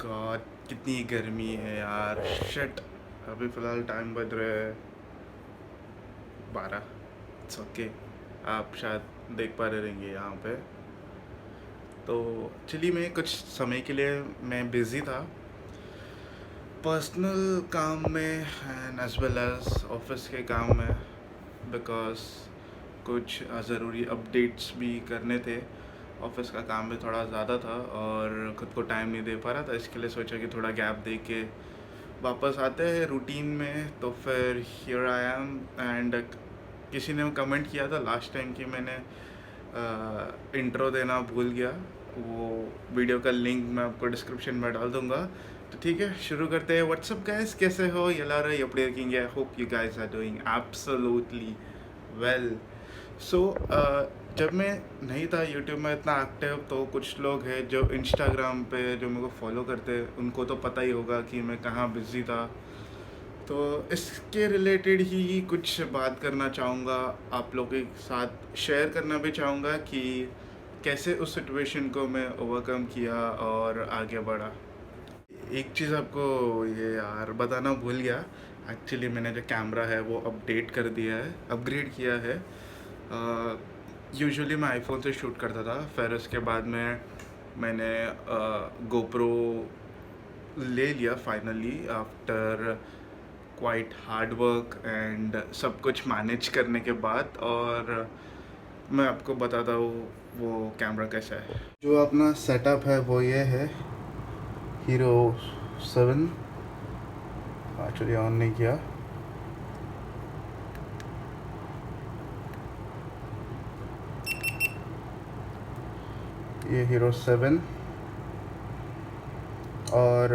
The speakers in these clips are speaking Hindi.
गॉड, कितनी गर्मी है यार। शिट। अभी फ़िलहाल टाइम बज रहे हैं 12। It's okay. आप शायद देख पा रहे रहेंगे यहाँ पे। तो चलिए, मैं कुछ समय के लिए मैं बिज़ी था पर्सनल काम में and as well as office के काम में, बिकॉज कुछ ज़रूरी अपडेट्स भी करने थे। ऑफिस का काम भी थोड़ा ज़्यादा था और ख़ुद को टाइम नहीं दे पा रहा था, इसके लिए सोचा कि थोड़ा गैप दे के वापस आते हैं रूटीन में। तो फिर हियर आई एम। एंड किसी ने कमेंट किया था लास्ट टाइम कि मैंने इंट्रो देना भूल गया। वो वीडियो का लिंक मैं आपको डिस्क्रिप्शन में डाल दूंगा। तो ठीक है, शुरू करते हैं। व्हाट्सअप गाइस, कैसे हो? எல்லாரும் எப்படி இருக்கீங்க? Hope you guys are doing absolutely well. So जब मैं नहीं था यूट्यूब में इतना एक्टिव, तो कुछ लोग हैं जो इंस्टाग्राम पे जो मेरे को फॉलो करते हैं, उनको तो पता ही होगा कि मैं कहाँ बिज़ी था। तो इसके रिलेटेड ही कुछ बात करना चाहूँगा, आप लोगों के साथ शेयर करना भी चाहूँगा कि कैसे उस सिचुएशन को मैं ओवरकम किया और आगे बढ़ा। एक चीज़ आपको ये यार बताना भूल गया। एक्चुअली मैंने जो कैमरा है वो अपडेट कर दिया है, अपग्रेड किया है। यूजुअली मैं आईफोन से शूट करता था, फिर उसके बाद में मैंने गोप्रो ले लिया finally after quite hard work and सब कुछ मैनेज करने के बाद। और मैं आपको बताता हूँ वो कैमरा कैसा है। जो अपना सेटअप है वो ये है, हीरो 7। एक्चुअली ऑन नहीं किया। ये हीरो 7 और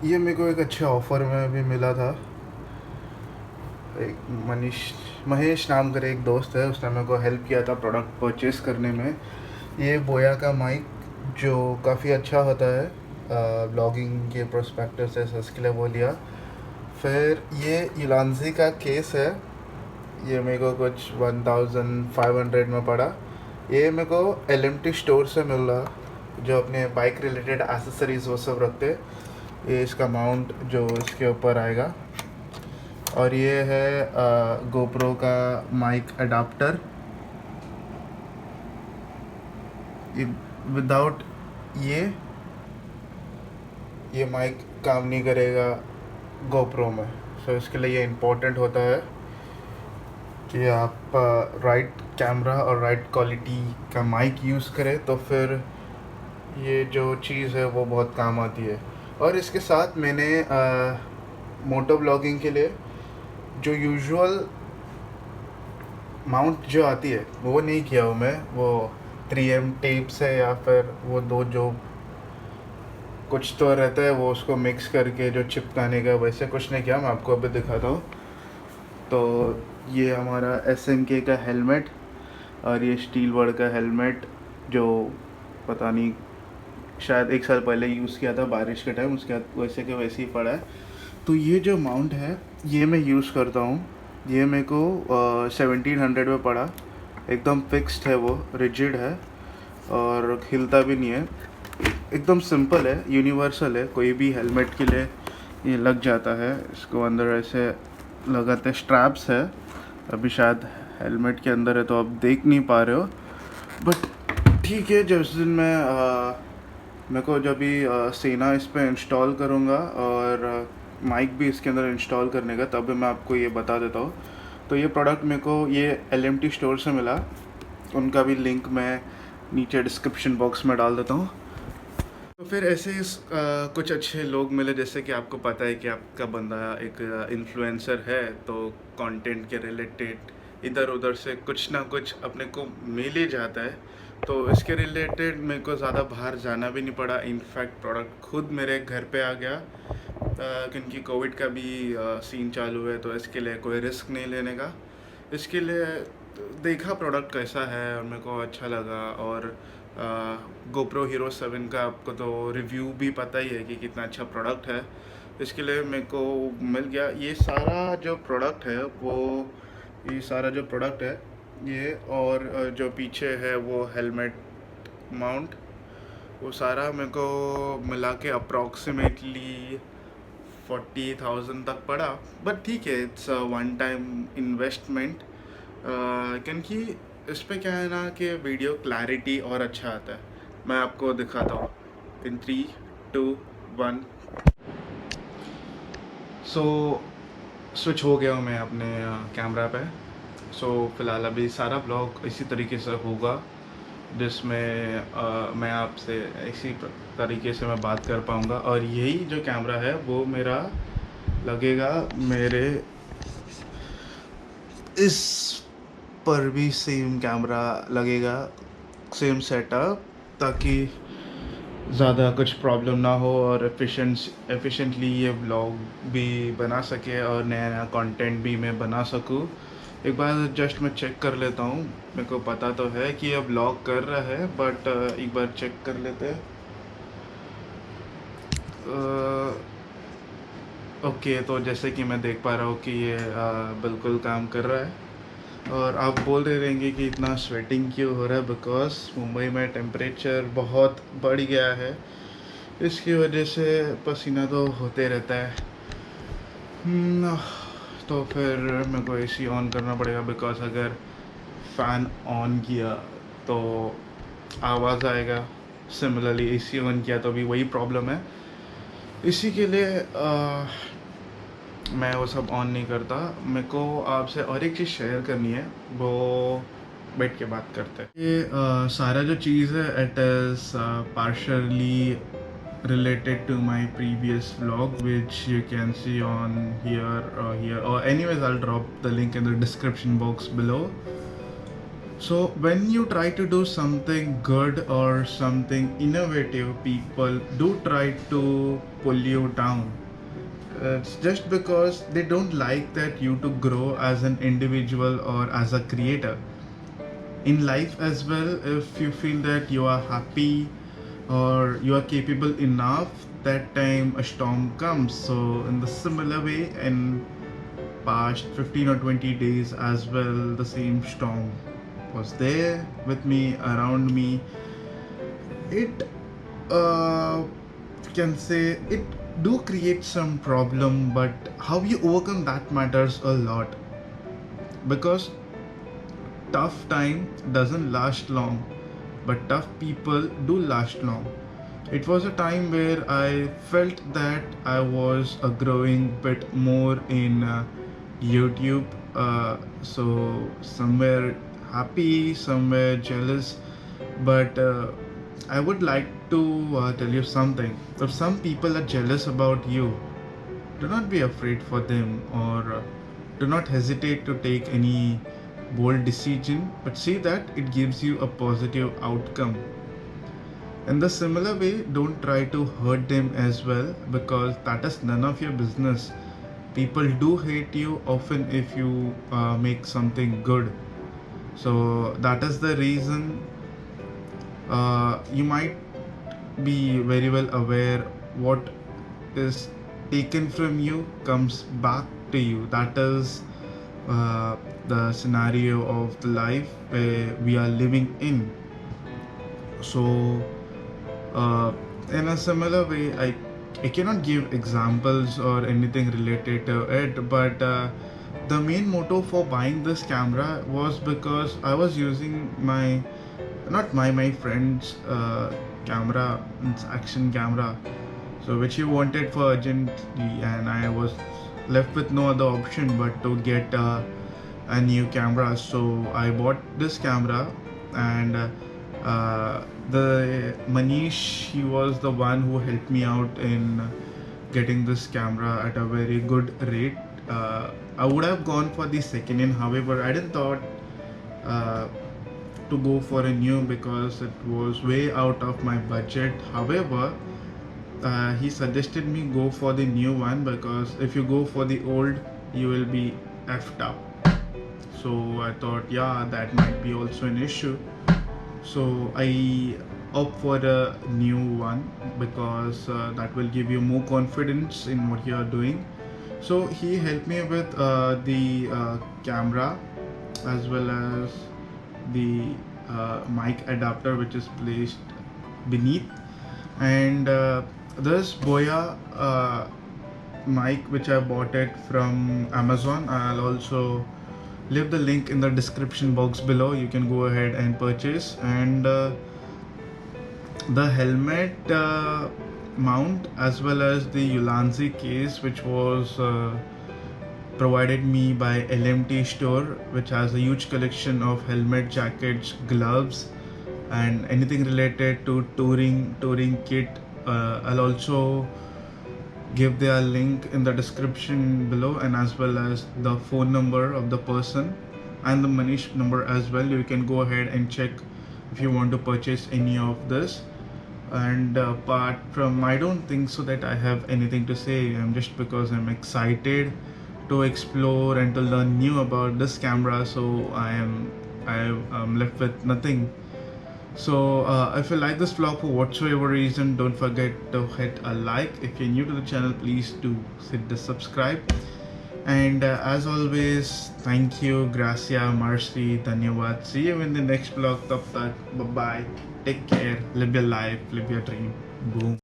ये मेरे को एक अच्छे ऑफ़र में भी मिला था। एक महेश नाम का एक दोस्त है, उसने मेरे को हेल्प किया था प्रोडक्ट परचेज़ करने में। ये बोया का माइक जो काफ़ी अच्छा होता है ब्लॉगिंग के प्रोस्पेक्टिव से, उसके लिए वो लिया। फिर ये इलांजी का केस है, ये मेरे को कुछ 1500 में पड़ा। ये मेरे को LMT स्टोर से मिल रहा, जो अपने बाइक रिलेटेड एसेसरीज़ वो सब रखते। ये इसका माउंट जो इसके ऊपर आएगा, और ये है गोप्रो का माइक अडाप्टर। विदाउट ये माइक काम नहीं करेगा गोप्रो में। सो इसके लिए ये इम्पोर्टेंट होता है कि आप राइट कैमरा और राइट क्वालिटी का माइक यूज़ करें, तो फिर ये जो चीज़ है वो बहुत काम आती है। और इसके साथ मैंने मोटो ब्लॉगिंग के लिए जो यूजुअल माउंट जो आती है वो नहीं किया हूँ मैं, वो 3M टेप से या फिर वो दो जो कुछ तो रहता है वो उसको मिक्स करके जो चिपकाने का, वैसे कुछ नहीं किया। मैं आपको अभी दिखाता हूँ। तो ये हमारा SMK का हेलमेट और ये स्टील वर्ड का हेलमेट, जो पता नहीं शायद 1 साल पहले यूज़ किया था बारिश के टाइम, उसके बाद वैसे के वैसे ही पड़ा है। तो ये जो माउंट है ये मैं यूज़ करता हूँ। ये मेरे को 1700 में पड़ा। एकदम फिक्स्ड है, वो रिजिड है और हिलता भी नहीं है। एकदम सिंपल है, यूनिवर्सल है, कोई भी हेलमेट के लिए ये लग जाता है। इसको अंदर ऐसे लगाते स्ट्रैप्स है। अभी शायद हेलमेट के अंदर है तो आप देख नहीं पा रहे हो, बट ठीक है। जिस दिन मैं मेरे को जब भी सेना इस पर इंस्टॉल करूँगा और माइक भी इसके अंदर इंस्टॉल करने का, तब मैं आपको ये बता देता हूँ। तो ये प्रोडक्ट मेरे को ये LMT स्टोर से मिला, उनका भी लिंक मैं नीचे डिस्क्रिप्शन बॉक्स में डाल देता हूँ। तो फिर ऐसे कुछ अच्छे लोग मिले, जैसे कि आपको पता है कि आपका बंदा एक इन्फ्लुएंसर है, तो कंटेंट के रिलेटेड इधर उधर से कुछ ना कुछ अपने को मिल ही जाता है। तो इसके रिलेटेड मेरे को ज़्यादा बाहर जाना भी नहीं पड़ा। इनफैक्ट प्रोडक्ट खुद मेरे घर पे आ गया, क्योंकि कोविड का भी सीन चालू है, तो इसके लिए कोई रिस्क नहीं लेने का। इसके लिए देखा प्रोडक्ट कैसा है और मेरे को अच्छा लगा। और गोप्रो हीरो 7 का आपको तो रिव्यू भी पता ही है कि कितना अच्छा प्रोडक्ट है। इसके लिए मेरे को मिल गया ये सारा जो प्रोडक्ट है, ये सारा जो प्रोडक्ट है ये, और जो पीछे है वो हेलमेट माउंट, वो सारा मेरे को मिला के अप्रॉक्सीमेटली 40,000 तक पड़ा। बट ठीक है, इट्स वन टाइम इन्वेस्टमेंट, क्योंकि इस पे क्या है ना कि वीडियो क्लैरिटी और अच्छा आता है। मैं आपको दिखाता हूँ इन 3, 2, 1। सो स्विच हो गया हूँ मैं अपने कैमरा पे। सो फ़िलहाल अभी सारा ब्लॉग इसी तरीके से होगा, जिसमें मैं आपसे इसी तरीके से मैं बात कर पाऊँगा। और यही जो कैमरा है वो मेरा लगेगा मेरे इस पर भी सेम कैमरा लगेगा, सेम सेटअप, ताकि ज़्यादा कुछ प्रॉब्लम ना हो और एफिशिएंटली ये व्लॉग भी बना सके और नया नया कंटेंट भी मैं बना सकूँ। एक बार जस्ट मैं चेक कर लेता हूँ। मेरे को पता तो है कि ये व्लॉग कर रहा है, बट एक बार चेक कर लेते हैं। ओके, तो जैसे कि मैं देख पा रहा हूँ कि ये बिल्कुल काम कर रहा है। और आप बोल रहे रहेंगे कि इतना स्वेटिंग क्यों हो रहा है, बिकॉज मुंबई में टेम्परेचर बहुत बढ़ गया है, इसकी वजह से पसीना तो होते रहता है। तो फिर मेरे को एसी ऑन करना पड़ेगा, बिकॉज अगर फ़ैन ऑन किया तो आवाज़ आएगा, सिमिलरली एसी ऑन किया तो भी वही प्रॉब्लम है। इसी के लिए मैं वो सब ऑन नहीं करता। मेरे को आपसे और एक चीज़ शेयर करनी है, वो बैठ के बात करते हैं। ये सारा जो चीज़ है, it is partially related to my previous vlog, which you can see on here, or anyways I'll drop the link in the description box below. So when you try to do something good or something innovative, people do try to pull you down. It's just because they don't like that you to grow as an individual or as a creator. In life as well, if you feel that you are happy or you are capable enough, that time a storm comes. So in the similar way, in past 15 or 20 days as well, the same storm was there with me, around me. It can say it do create some problem, but how you overcome that matters a lot, because tough time doesn't last long, but tough people do last long. It was a time where I felt that I was growing bit more in YouTube. So somewhere happy, somewhere jealous, but I would like to tell you something. If some people are jealous about you, do not be afraid for them, or do not hesitate to take any bold decision, but see that it gives you a positive outcome. In the similar way, don't try to hurt them as well, because that is none of your business. People do hate you often if you make something good. So that is the reason you might be very well aware what is taken from you comes back to you. That is the scenario of the life where we are living in. So in a similar way, I cannot give examples or anything related to it, but the main motto for buying this camera was because I was using my not my friend's camera, it's action camera, so which he wanted for urgently, and I was left with no other option but to get a new camera. So I bought this camera, and the Manish, he was the one who helped me out in getting this camera at a very good rate. I would have gone for the second hand, however I didn't thought uh, to go for a new, because it was way out of my budget. However, he suggested me go for the new one, because if you go for the old, you will be effed up. So I thought, yeah, that might be also an issue. So I opt for a new one, because that will give you more confidence in what you are doing. So he helped me with the camera, as well as the mic adapter, which is placed beneath. And this Boya mic, which I bought it from Amazon. I'll also leave the link in the description box below. You can go ahead and purchase. And the helmet mount, as well as the Ulanzi case, which was provided me by LMT store, which has a huge collection of helmet, jackets, gloves, and anything related to touring kit. I'll also give their link in the description below, and as well as the phone number of the person and the Manish number as well. You can go ahead and check if you want to purchase any of this. And apart from, I don't think so that I have anything to say. I'm just because I'm excited to explore and to learn new about this camera, so I'm left with nothing. So if you like this vlog for whatsoever reason, don't forget to hit a like. If you're new to the channel, please do hit the subscribe. And as always, thank you, gracia, mercy, dhanyawad. See you in the next vlog. Tab tak, bye bye, take care, live your life, live your dream. Boom.